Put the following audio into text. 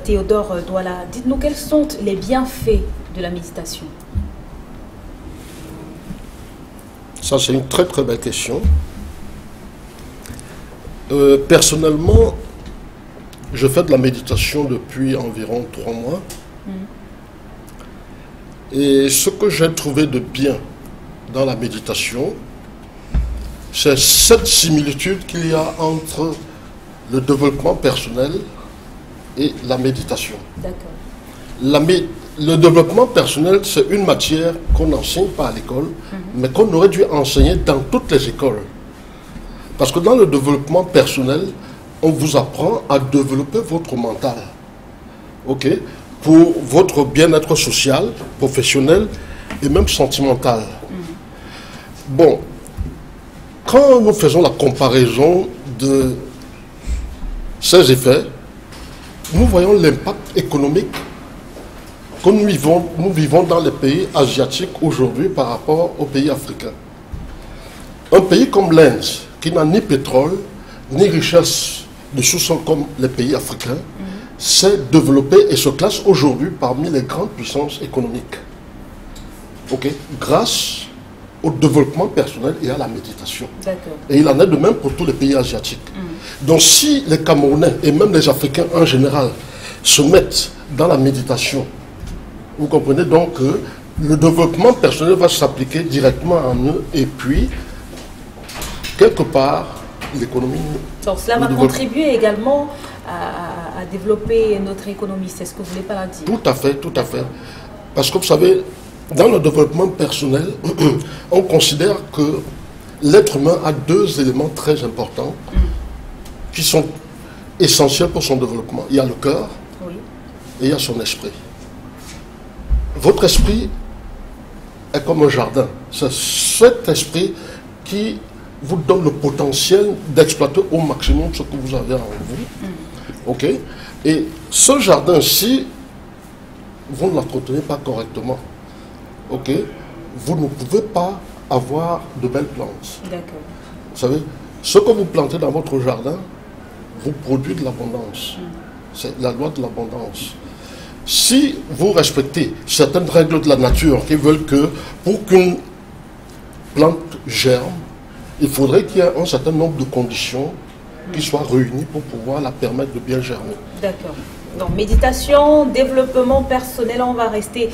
Théodore Douala, dites-nous quels sont les bienfaits de la méditation? Ça, c'est une très très belle question. Personnellement, je fais de la méditation depuis environ 3 mois. Et ce que j'ai trouvé de bien dans la méditation, c'est cette similitude qu'il y a entre le développement personnel et la méditation. D'accord. Le développement personnel, c'est une matière qu'on n'enseigne pas à l'école, mais qu'on aurait dû enseigner dans toutes les écoles. Parce que dans le développement personnel, on vous apprend à développer votre mental, ok, pour votre bien-être social, professionnel et même sentimental. Bon, quand nous faisons la comparaison de ces effets, nous voyons l'impact économique que nous vivons dans les pays asiatiques aujourd'hui par rapport aux pays africains. Un pays comme l'Inde, qui n'a ni pétrole, ni richesse de sous-sol comme les pays africains, s'est développé et se classe aujourd'hui parmi les grandes puissances économiques. Ok, grâce au développement personnel et à la méditation. Et il en est de même pour tous les pays asiatiques. Donc si les Camerounais et même les Africains en général se mettent dans la méditation, vous comprenez donc que le développement personnel va s'appliquer directement en eux et puis, quelque part, l'économie... Donc cela va contribuer également à développer notre économie, c'est ce que vous voulez pas dire? Tout à fait, tout à fait. Parce que vous savez, dans le développement personnel, on considère que l'être humain a 2 éléments très importants qui sont essentiels pour son développement. Il y a le cœur et il y a son esprit. Votre esprit est comme un jardin. C'est cet esprit qui vous donne le potentiel d'exploiter au maximum ce que vous avez en vous. Ok? Et ce jardin, si vous ne l'entretenez pas correctement, ok, vous ne pouvez pas avoir de belles plantes. D'accord. Vous savez, ce que vous plantez dans votre jardin vous produit de l'abondance. C'est la loi de l'abondance. Si vous respectez certaines règles de la nature qui veulent que pour qu'une plante germe, il faudrait qu'il y ait un certain nombre de conditions qui soient réunies pour pouvoir la permettre de bien germer. D'accord. Donc méditation, développement personnel, on va rester...